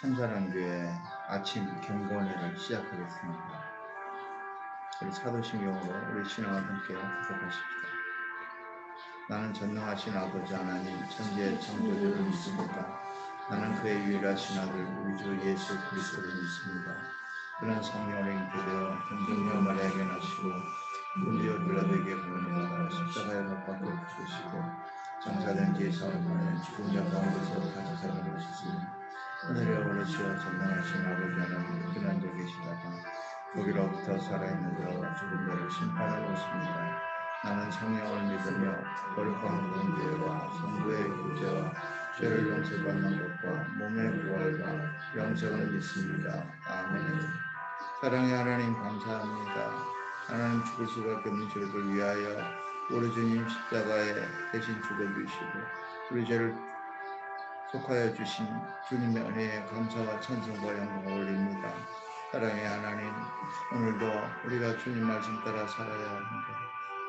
참사랑교회 아침 경건회를 시작하겠습니다. 우리 사도신경으로 우리 신앙을 함께 구독하십시다. 나는 전능하신 아버지 하나님 천지의 창조주를 믿습니다. 나는 그의 유일하신 아들 우리 주 예수 그리스도를 믿습니다. 그는 성령으로 잉태되어 동정녀 마리아에게 나시고 본디오 빌라도에게 부름받아 십자가에 못 박혀 죽으시고 장사된 뒤에 사흘 만에 죽은 자 가운데서 다시 살아나셨으니 하늘에 오르시어 전능하신 아버지 하나님 그는 자 계시다가 거기로부터 살아있는 자와 죽은 자를 심판하러 오십니다. 나는 성령을 믿으며 거룩한 구원죄와 성도의 구제와 죄를 용서받는 것과 몸의 부활과 영생을 믿습니다. 아멘. 사랑의 하나님 감사합니다. 하나님 죽을 수밖에 없는 저희를 위하여 우리 주님 십자가에 대신 죽어주시고 우리 죄를 속하여 주신 주님의 은혜에 감사와 찬송과 영광을 올립니다. 사랑의 하나님, 오늘도 우리가 주님 말씀 따라 살아야 합니다.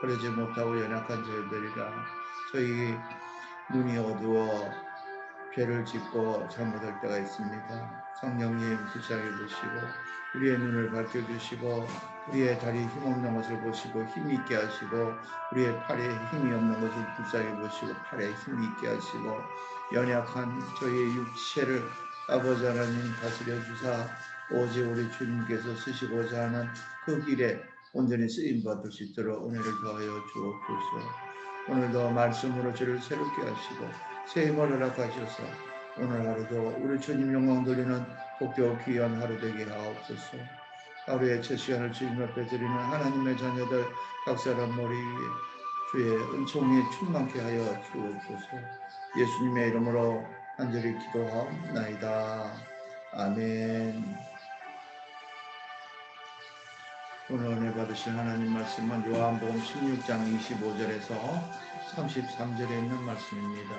그러지 못하고 연약한 저희들이라 저희 눈이 어두워 죄를 짓고 잘못할 때가 있습니다. 성령님 불쌍히 보시고 우리의 눈을 밝혀주시고 우리의 다리 힘없는 것을 보시고 힘있게 하시고 우리의 팔에 힘이 없는 것을 불쌍히 보시고 팔에 힘이 있게 하시고 연약한 저희의 육체를 아버지 하나님 다스려 주사 오직 우리 주님께서 쓰시고자 하는 그 길에 온전히 쓰임받을 수 있도록 은혜를 더하여 주옵소서. 오늘도 말씀으로 저를 새롭게 하시고 새 힘을 허락하셔서 오늘 하루도 우리 주님 영광 돌리는 복되고 귀한 하루 되게 하옵소서. 하루의 첫 시간을 주님 앞에 드리는 하나님의 자녀들 각 사람 머리 위에 주의 은총이 충만케 하여 주옵소서. 예수님의 이름으로 간절히 기도하옵나이다. 아멘. 오늘 은혜 받으신 하나님 말씀은 요한복음 16장 25절에서 33절에 있는 말씀입니다.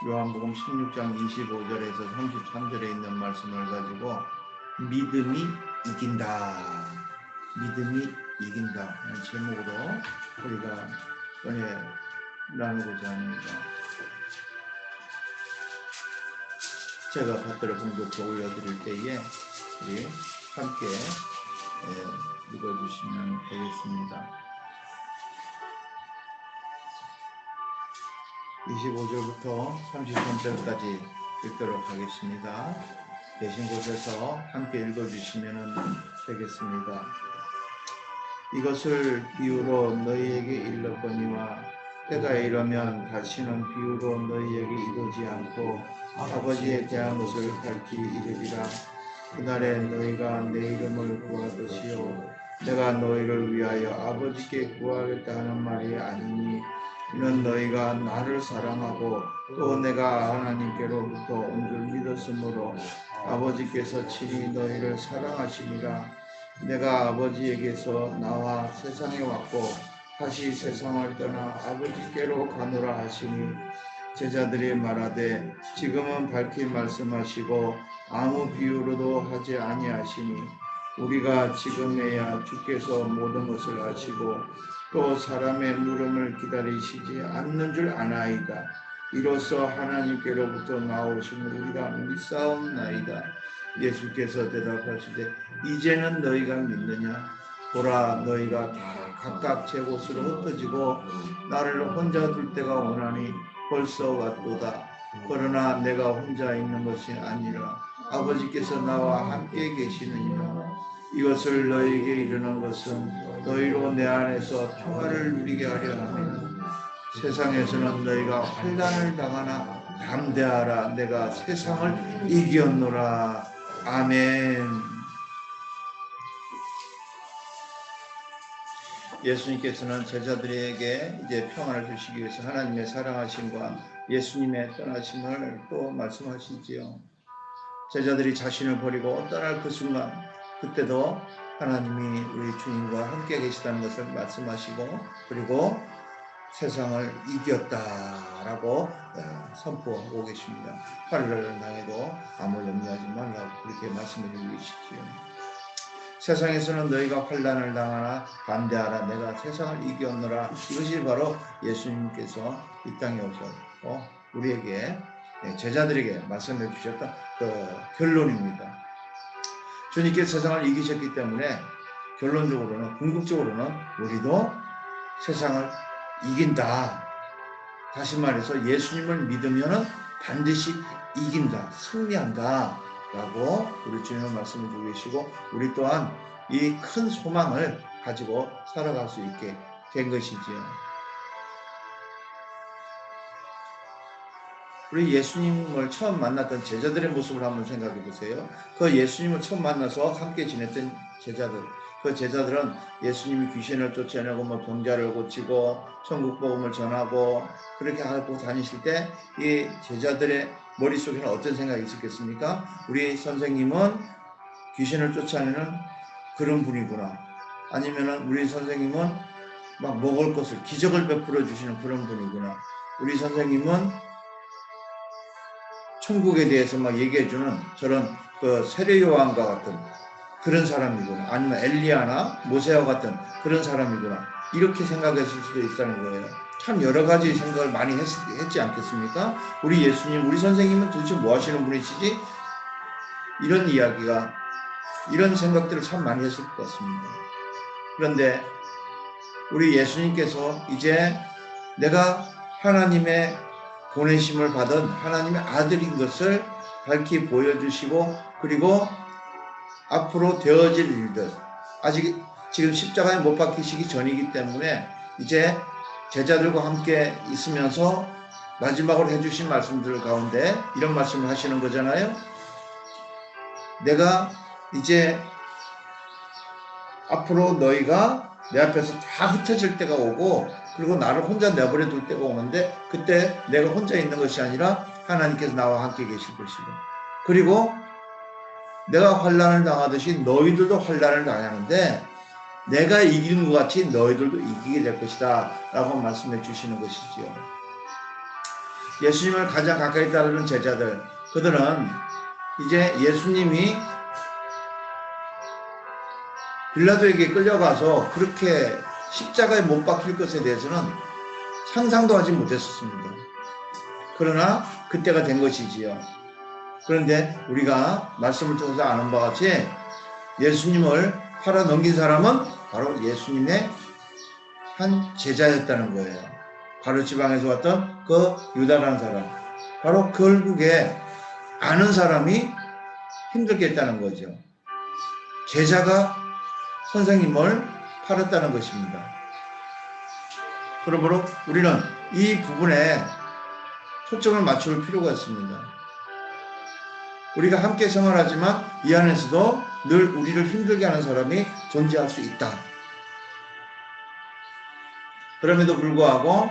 요한복음 16장 25절에서 33절에 있는 말씀을 가지고 믿음이 이긴다. 믿음이 이긴다. 하는 제목으로 우리가 은혜 나누고자 합니다. 제가 받들어 봉독해 올려드릴 때에 우리 함께 읽어주시면 되겠습니다. 25절부터 33절까지 읽도록 하겠습니다. 계신 곳에서 함께 읽어주시면 되겠습니다. 이것을 비유로 너희에게 일렀거니와 때가 이르면 다시는 비유로 너희에게 이르지 않고 아버지에 대한 것을 밝히 이르리라. 그날에 너희가 내 이름을 구하듯이요 내가 너희를 위하여 아버지께 구하겠다 하는 말이 아니니 이는 너희가 나를 사랑하고 또 내가 하나님께로부터 온 줄 믿었으므로 아버지께서 친히 너희를 사랑하시니라. 내가 아버지에게서 나와 세상에 왔고 다시 세상을 떠나 아버지께로 가노라 하시니 제자들이 말하되 지금은 밝히 말씀하시고 아무 비유로도 하지 아니하시니 우리가 지금에야 주께서 모든 것을 아시고 또 사람의 물음을 기다리시지 않는 줄 아나이다. 이로써 하나님께로부터 나오심을 우리가 믿사옵나이다. 예수께서 대답하시되 이제는 너희가 믿느냐? 보라 너희가 다 각각 제 곳으로 흩어지고 나를 혼자 둘 때가 오나니 벌써 왔도다. 그러나 내가 혼자 있는 것이 아니라 아버지께서 나와 함께 계시느니라. 이것을 너희에게 이르는 것은 너희로 내 안에서 평화를 누리게 하려 함이라. 세상에서는 너희가 환난을 당하나 담대하라. 내가 세상을 이겼노라. 아멘. 예수님께서는 제자들에게 이제 평안을 주시기 위해서 하나님의 사랑하심과 예수님의 떠나심을 또 말씀하시지요. 제자들이 자신을 버리고 떠날 그 순간 그때도 하나님이 우리 주님과 함께 계시다는 것을 말씀하시고 그리고 세상을 이겼다라고 선포하고 계십니다. 환난을 당해도 아무 염려하지 말라고 그렇게 말씀해 주고 계시지요. 세상에서는 너희가 환난을 당하나 담대하라. 내가 세상을 이겼노라. 이것이 바로 예수님께서 이 땅에 오셔서 우리에게 제자들에게 말씀해 주셨던 그 결론입니다. 주님께서 세상을 이기셨기 때문에 결론적으로는 궁극적으로는 우리도 세상을 이긴다. 다시 말해서 예수님을 믿으면 반드시 이긴다, 승리한다 라고 우리 주님은 말씀을 주고 계시고, 우리 또한 이 큰 소망을 가지고 살아갈 수 있게 된 것이지요. 우리 예수님을 처음 만났던 제자들의 모습을 한번 생각해 보세요. 그 예수님을 처음 만나서 함께 지냈던 제자들, 그 제자들은 예수님이 귀신을 쫓아내고 병자를 고치고 천국 복음을 전하고 그렇게 하고 다니실 때 이 제자들의 머릿속에는 어떤 생각이 있었겠습니까? 우리 선생님은 귀신을 쫓아내는 그런 분이구나. 아니면은 우리 선생님은 막 먹을 것을, 기적을 베풀어 주시는 그런 분이구나. 우리 선생님은 천국에 대해서 막 얘기해주는 저런 그 세례 요한과 같은 그런 사람이구나. 아니면 엘리야나 모세와 같은 그런 사람이구나. 이렇게 생각했을 수도 있다는 거예요. 참 여러 가지 생각을 많이 했지 않겠습니까? 우리 예수님, 우리 선생님은 도대체 뭐 하시는 분이시지? 이런 이야기가, 이런 생각들을 참 많이 했을 것 같습니다. 그런데 우리 예수님께서 이제 내가 하나님의 보내심을 받은 하나님의 아들인 것을 밝히 보여주시고, 그리고 앞으로 되어질 일들, 아직 지금 십자가에 못 박히시기 전이기 때문에 이제 제자들과 함께 있으면서 마지막으로 해주신 말씀들 가운데 이런 말씀을 하시는 거잖아요. 내가 이제 앞으로 너희가 내 앞에서 다 흩어질 때가 오고, 그리고 나를 혼자 내버려 둘 때가 오는데, 그때 내가 혼자 있는 것이 아니라 하나님께서 나와 함께 계실 것이고, 그리고 내가 환난을 당하듯이 너희들도 환난을 당하는데 내가 이기는 것 같이 너희들도 이기게 될 것이다 라고 말씀해 주시는 것이지요. 예수님을 가장 가까이 따르는 제자들, 그들은 이제 예수님이 빌라도에게 끌려가서 그렇게 십자가에 못 박힐 것에 대해서는 상상도 하지 못했었습니다. 그러나 그때가 된 것이지요. 그런데 우리가 말씀을 통해서 아는 바와 같이 예수님을 팔아 넘긴 사람은 바로 예수님의 한 제자였다는 거예요. 바로 지방에서 왔던 그 유다라는 사람, 바로 결국에 아는 사람이 힘들게 했다는 거죠. 제자가 선생님을 팔았다는 것입니다. 그러므로 우리는 이 부분에 초점을 맞출 필요가 있습니다. 우리가 함께 생활하지만 이 안에서도 늘 우리를 힘들게 하는 사람이 존재할 수 있다. 그럼에도 불구하고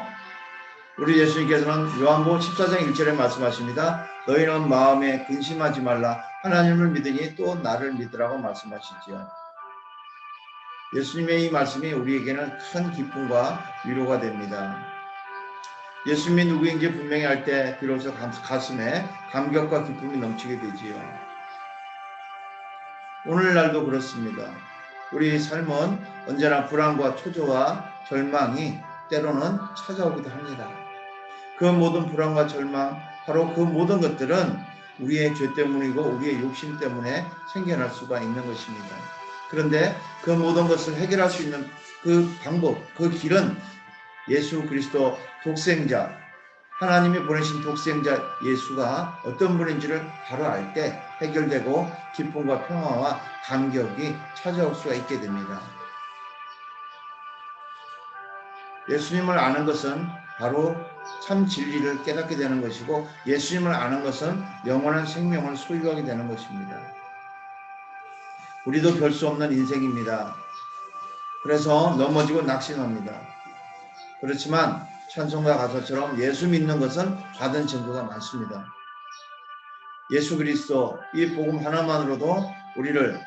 우리 예수님께서는 요한복음 14장 1절에 말씀하십니다. 너희는 마음에 근심하지 말라. 하나님을 믿으니 또 나를 믿으라고 말씀하시지요. 예수님의 이 말씀이 우리에게는 큰 기쁨과 위로가 됩니다. 예수님이 누구인지 분명히 알 때 비로소 가슴에 감격과 기쁨이 넘치게 되지요. 오늘날도 그렇습니다. 우리 삶은 언제나 불안과 초조와 절망이 때로는 찾아오기도 합니다. 그 모든 불안과 절망, 바로 그 모든 것들은 우리의 죄 때문이고 우리의 욕심 때문에 생겨날 수가 있는 것입니다. 그런데 그 모든 것을 해결할 수 있는 그 방법, 그 길은 예수 그리스도 독생자, 하나님이 보내신 독생자 예수가 어떤 분인지를 바로 알 때 해결되고 기쁨과 평화와 감격이 찾아올 수가 있게 됩니다. 예수님을 아는 것은 바로 참 진리를 깨닫게 되는 것이고, 예수님을 아는 것은 영원한 생명을 소유하게 되는 것입니다. 우리도 별 수 없는 인생입니다. 그래서 넘어지고 낙심합니다. 그렇지만 찬송가 가사처럼 예수 믿는 것은 받은 증거가 많습니다. 예수 그리스도 이 복음 하나만으로도 우리를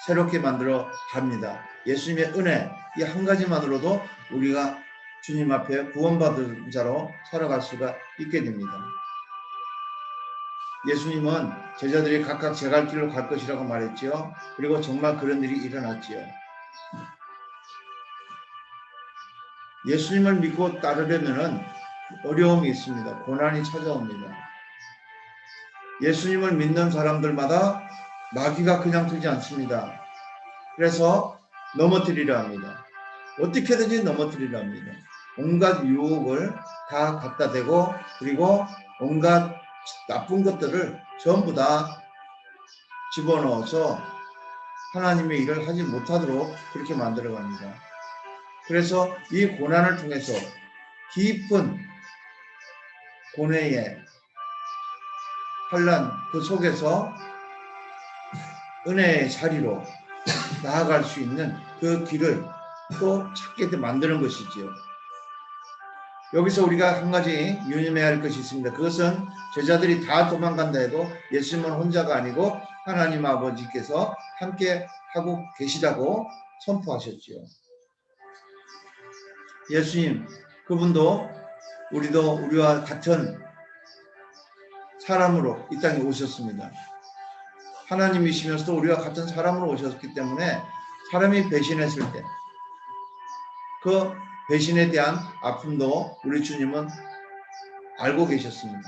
새롭게 만들어 갑니다. 예수님의 은혜 이 한 가지만으로도 우리가 주님 앞에 구원받은 자로 살아갈 수가 있게 됩니다. 예수님은 제자들이 각각 제 갈 길로 갈 것이라고 말했지요. 그리고 정말 그런 일이 일어났지요. 예수님을 믿고 따르려면 어려움이 있습니다. 고난이 찾아옵니다. 예수님을 믿는 사람들마다 마귀가 그냥 두지 않습니다. 그래서 넘어뜨리려 합니다. 어떻게든지 넘어뜨리려 합니다. 온갖 유혹을 다 갖다 대고 그리고 온갖 나쁜 것들을 전부 다 집어넣어서 하나님의 일을 하지 못하도록 그렇게 만들어갑니다. 그래서 이 고난을 통해서 깊은 고뇌의 환난 그 속에서 은혜의 자리로 나아갈 수 있는 그 길을 또 찾게 만드는 것이지요. 여기서 우리가 한 가지 유념해야 할 것이 있습니다. 그것은 제자들이 다 도망간다 해도 예수님은 혼자가 아니고 하나님 아버지께서 함께 하고 계시다고 선포하셨지요. 예수님, 그분도 우리도 우리와 같은 사람으로 이 땅에 오셨습니다. 하나님이시면서도 우리와 같은 사람으로 오셨기 때문에 사람이 배신했을 때 그 배신에 대한 아픔도 우리 주님은 알고 계셨습니다.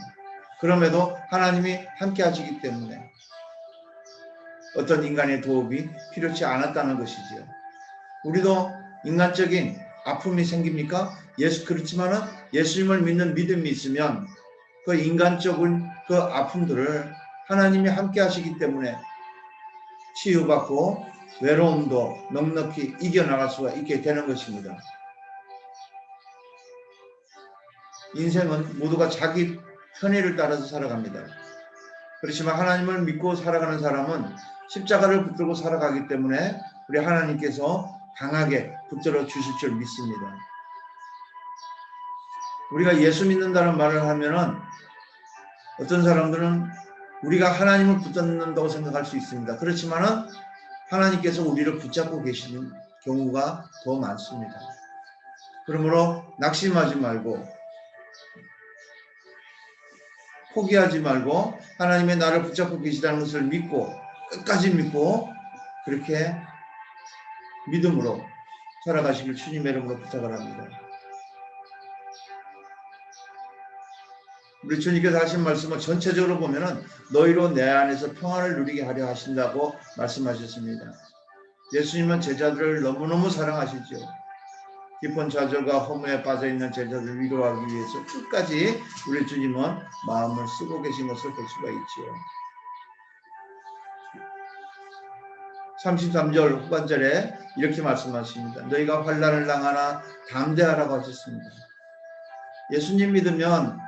그럼에도 하나님이 함께 하시기 때문에 어떤 인간의 도움이 필요치 않았다는 것이지요. 우리도 인간적인 아픔이 생깁니까? 그렇지만은 예수님을 믿는 믿음이 있으면 그 인간적인 그 아픔들을 하나님이 함께 하시기 때문에 치유받고 외로움도 넉넉히 이겨나갈 수가 있게 되는 것입니다. 인생은 모두가 자기 편의를 따라서 살아갑니다. 그렇지만 하나님을 믿고 살아가는 사람은 십자가를 붙들고 살아가기 때문에 우리 하나님께서 강하게 붙들어 주실 줄 믿습니다. 우리가 예수 믿는다는 말을 하면은 어떤 사람들은 우리가 하나님을 붙잡는다고 생각할 수 있습니다. 그렇지만은 하나님께서 우리를 붙잡고 계시는 경우가 더 많습니다. 그러므로 낙심하지 말고 포기하지 말고 하나님의 나를 붙잡고 계시다는 것을 믿고 끝까지 믿고 그렇게 믿음으로 살아가시길 주님의 이름으로 부탁을 합니다. 우리 주님께서 하신 말씀은 전체적으로 보면은 너희로 내 안에서 평안을 누리게 하려 하신다고 말씀하셨습니다. 예수님은 제자들을 너무너무 사랑하시죠. 깊은 좌절과 허무에 빠져있는 제자들을 위로하기 위해서 끝까지 우리 주님은 마음을 쓰고 계신 것을 볼 수가 있지요. 33절 후반절에 이렇게 말씀하십니다. 너희가 환난을 당하나 담대하라고 하셨습니다. 예수님 믿으면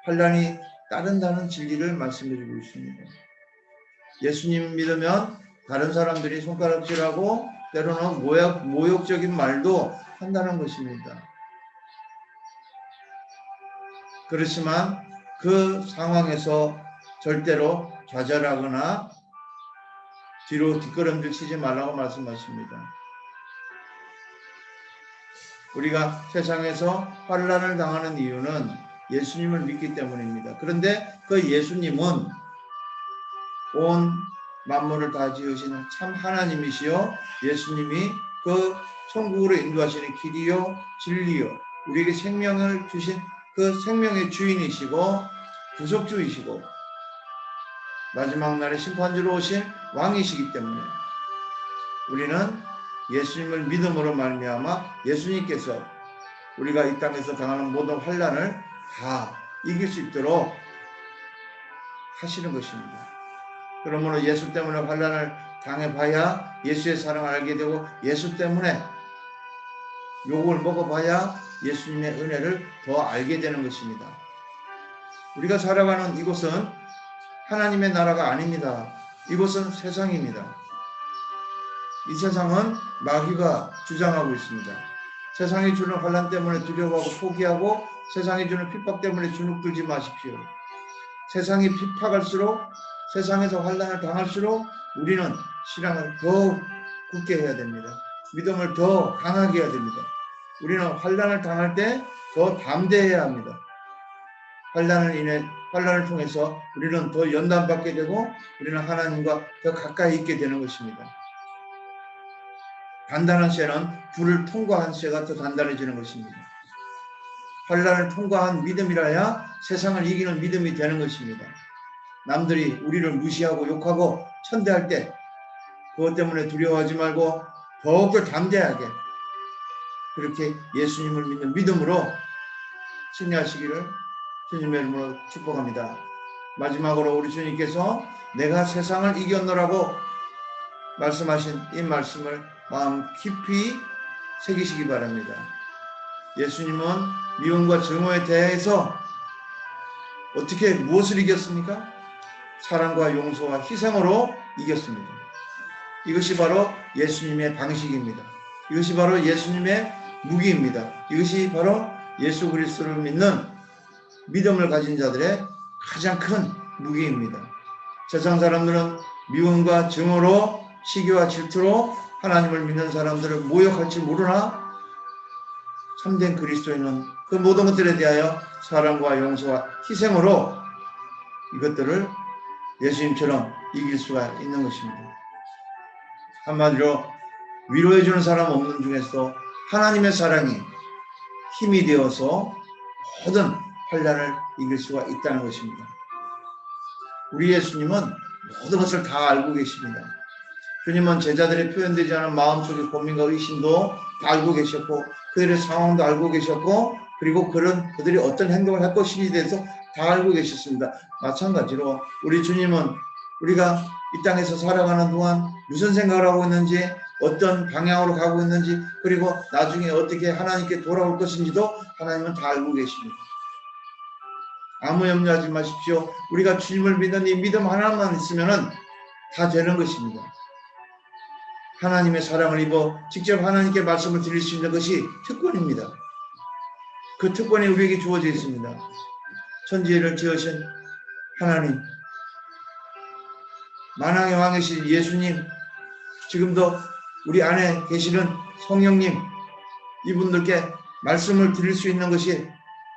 환난이 따른다는 진리를 말씀해주고 있습니다. 예수님 믿으면 다른 사람들이 손가락질하고 때로는 모욕적인 말도 한다는 것입니다. 그렇지만 그 상황에서 절대로 좌절하거나 뒤로 뒷걸음질 치지 말라고 말씀하십니다. 우리가 세상에서 환난을 당하는 이유는 예수님을 믿기 때문입니다. 그런데 그 예수님은 온 만물을 다 지으시는 참 하나님이시요 예수님이 그 천국으로 인도하시는 길이요 진리요 우리에게 생명을 주신 그 생명의 주인이시고 구속주이시고 마지막 날에 심판주로 오신 왕이시기 때문에 우리는 예수님을 믿음으로 말미암아 예수님께서 우리가 이 땅에서 당하는 모든 환난을 다 이길 수 있도록 하시는 것입니다. 그러므로 예수 때문에 환난을 당해봐야 예수의 사랑을 알게 되고 예수 때문에 욕을 먹어봐야 예수님의 은혜를 더 알게 되는 것입니다. 우리가 살아가는 이곳은 하나님의 나라가 아닙니다. 이곳은 세상입니다. 이 세상은 마귀가 주장하고 있습니다. 세상이 주는 환난 때문에 두려워하고 포기하고 세상이 주는 핍박 때문에 주눅들지 마십시오. 세상이 핍박할수록 세상에서 환난을 당할수록 우리는 신앙을 더 굳게 해야 됩니다. 믿음을 더 강하게 해야 됩니다. 우리는 환난을 당할 때 더 담대해야 합니다. 환난을 통해서 우리는 더 연단받게 되고 우리는 하나님과 더 가까이 있게 되는 것입니다. 단단한 쇠는 불을 통과한 쇠가 더 단단해지는 것입니다. 환난을 통과한 믿음이라야 세상을 이기는 믿음이 되는 것입니다. 남들이 우리를 무시하고 욕하고 천대할 때 그것 때문에 두려워하지 말고 더욱더 담대하게 그렇게 예수님을 믿는 믿음으로 승리하시기를 주님의 이름으로 축복합니다. 마지막으로 우리 주님께서 내가 세상을 이겼노라고 말씀하신 이 말씀을 마음 깊이 새기시기 바랍니다. 예수님은 미움과 증오에 대해서 어떻게 무엇을 이겼습니까? 사랑과 용서와 희생으로 이겼습니다. 이것이 바로 예수님의 방식입니다. 이것이 바로 예수님의 무기입니다. 이것이 바로 예수 그리스도를 믿는 믿음을 가진 자들의 가장 큰 무기입니다. 세상 사람들은 미움과 증오로 시기와 질투로 하나님을 믿는 사람들을 모욕할지 모르나 참된 그리스도인은 그 모든 것들에 대하여 사랑과 용서와 희생으로 이것들을 예수님처럼 이길 수가 있는 것입니다. 한마디로 위로해주는 사람 없는 중에서 하나님의 사랑이 힘이 되어서 모든 환난을 이길 수가 있다는 것입니다. 우리 예수님은 모든 것을 다 알고 계십니다. 주님은 제자들의 표현되지 않은 마음속의 고민과 의심도 다 알고 계셨고 그들의 상황도 알고 계셨고 그리고 그들이 어떤 행동을 할 것인지에 대해서 다 알고 계셨습니다. 마찬가지로 우리 주님은 우리가 이 땅에서 살아가는 동안 무슨 생각을 하고 있는지 어떤 방향으로 가고 있는지 그리고 나중에 어떻게 하나님께 돌아올 것인지도 하나님은 다 알고 계십니다. 아무 염려하지 마십시오. 우리가 주님을 믿는 이 믿음 하나만 있으면 다 되는 것입니다. 하나님의 사랑을 입어 직접 하나님께 말씀을 드릴 수 있는 것이 특권입니다. 그 특권이 우리에게 주어져 있습니다. 천지를 지으신 하나님, 만왕의 왕이신 예수님, 지금도 우리 안에 계시는 성령님, 이분들께 말씀을 드릴 수 있는 것이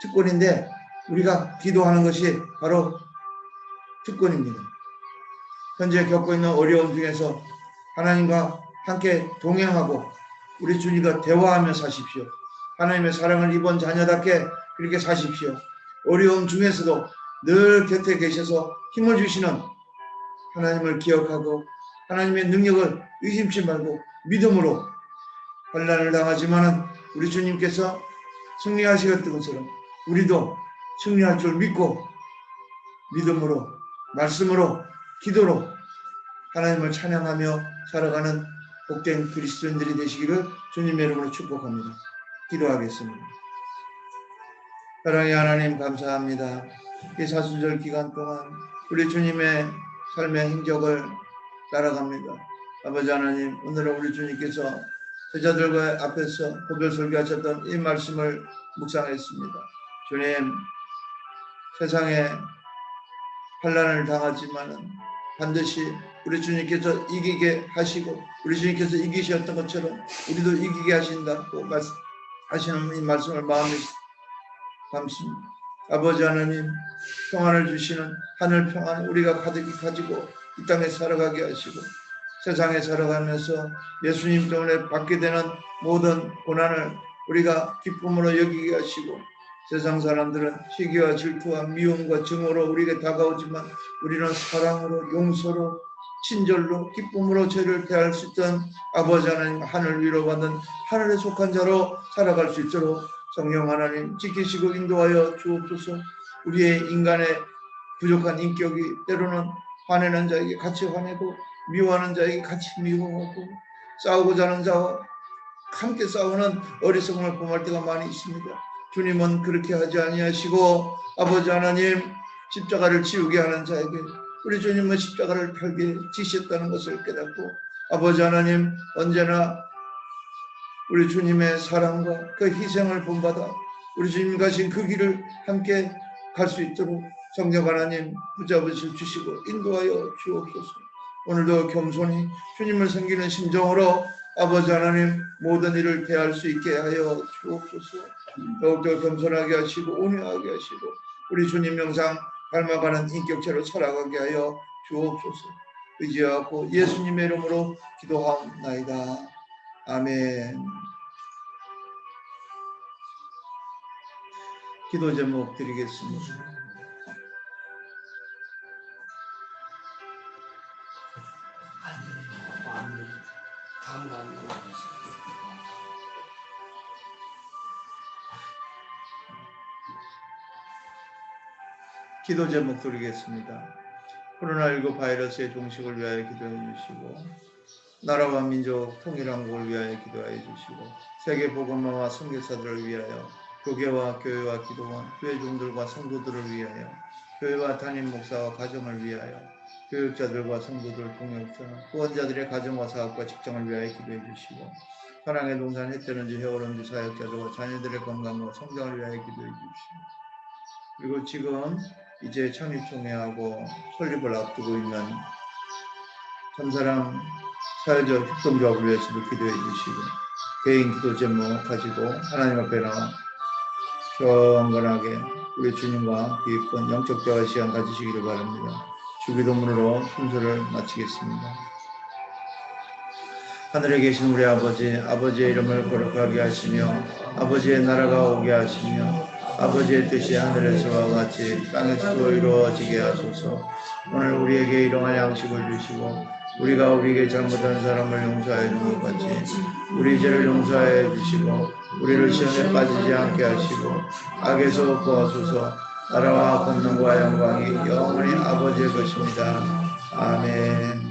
특권인데 우리가 기도하는 것이 바로 특권입니다. 현재 겪고 있는 어려움 중에서 하나님과 함께 동행하고 우리 주님과 대화하며 사십시오. 하나님의 사랑을 입은 자녀답게 그렇게 사십시오. 어려움 중에서도 늘 곁에 계셔서 힘을 주시는 하나님을 기억하고 하나님의 능력을 의심치 말고 믿음으로 환난을 당하지만은 우리 주님께서 승리하시겠던 것처럼 우리도 승리할 줄 믿고 믿음으로 말씀으로 기도로 하나님을 찬양하며 살아가는 복된 그리스도인들이 되시기를 주님의 이름으로 축복합니다. 기도하겠습니다. 사랑의 하나님 감사합니다. 이 사순절 기간 동안 우리 주님의 삶의 행적을 따라갑니다. 아버지 하나님, 오늘은 우리 주님께서 제자들과 앞에서 고별 설교하셨던 이 말씀을 묵상했습니다. 주님, 세상에 환난을 당하지만은 반드시 우리 주님께서 이기게 하시고 우리 주님께서 이기셨던 것처럼 우리도 이기게 하신다고 하시는 이 말씀을 마음에 담습니다. 아버지 하나님, 평안을 주시는 하늘 평안 우리가 가득히 가지고 이 땅에 살아가게 하시고 세상에 살아가면서 예수님 때문에 받게 되는 모든 고난을 우리가 기쁨으로 여기게 하시고 세상 사람들은 시기와 질투와 미움과 증오로 우리에게 다가오지만 우리는 사랑으로 용서로 친절로 기쁨으로 죄를 대할 수 있던 아버지 하나님 하늘 위로 받는 하늘에 속한 자로 살아갈 수 있도록 성령 하나님 지키시고 인도하여 주옵소서. 우리의 인간의 부족한 인격이 때로는 화내는 자에게 같이 화내고 미워하는 자에게 같이 미워하고 싸우고자 하는 자와 함께 싸우는 어리석음을 범할 때가 많이 있습니다. 주님은 그렇게 하지 아니하시고 아버지 하나님 십자가를 지우게 하는 자에게 우리 주님은 십자가를 달게 지셨다는 것을 깨닫고 아버지 하나님 언제나 우리 주님의 사랑과 그 희생을 본받아 우리 주님 가신 그 길을 함께 갈 수 있도록 성령 하나님 붙잡으실 주시고 인도하여 주옵소서. 오늘도 겸손히 주님을 섬기는 심정으로 아버지 하나님 모든 일을 대할 수 있게 하여 주옵소서. 더욱더 겸손하게 하시고 온유하게 하시고 우리 주님 영상 닮아가는 인격체로 살아가게 하여 주옵소서. 의지하고 예수님의 이름으로 기도하옵나이다. 아멘. 기도 제목 드리겠습니다. 안 돼. 다음 안 돼. 기도 제목 드리겠습니다. 코로나19 바이러스의 종식을 위하여 기도해 주시고, 나라와 민족 통일한국을 위하여 기도해 주시고, 세계 복음화와 선교사들을 위하여, 교계와 교회와 기도원, 교회종들과 성도들을 위하여, 교회와 담임 목사와 가정을 위하여, 교육자들과 성도들, 동역자, 후원자들의 가정과 사업과 직장을 위하여 기도해 주시고, 사랑의 동산 해태는지 회오른지 사역자들과 자녀들의 건강과 성장을 위하여 기도해 주시고, 그리고 지금 이제 창립총회하고 설립을 앞두고 있는 참사랑 사회적 협동조합을 위해서도 기도해 주시고, 개인 기도 제목 가지고 하나님 앞에 나와 경건하게 우리 주님과 기쁜 영적 대화 시간 가지시기를 바랍니다. 주기도문으로 순서를 마치겠습니다. 하늘에 계신 우리 아버지, 아버지의 이름을 거룩하게 하시며 아버지의 나라가 오게 하시며 아버지의 뜻이 하늘에서와 같이 땅에서도 이루어지게 하소서. 오늘 우리에게 일용할 양식을 주시고 우리가 우리에게 잘못한 사람을 용서하여 준 것 같이 우리 죄를 용서하여 주시고 우리를 시험에 빠지지 않게 하시고 악에서 구하소서. 나라와 권능과 영광이 영원히 아버지의 것입니다. 아멘.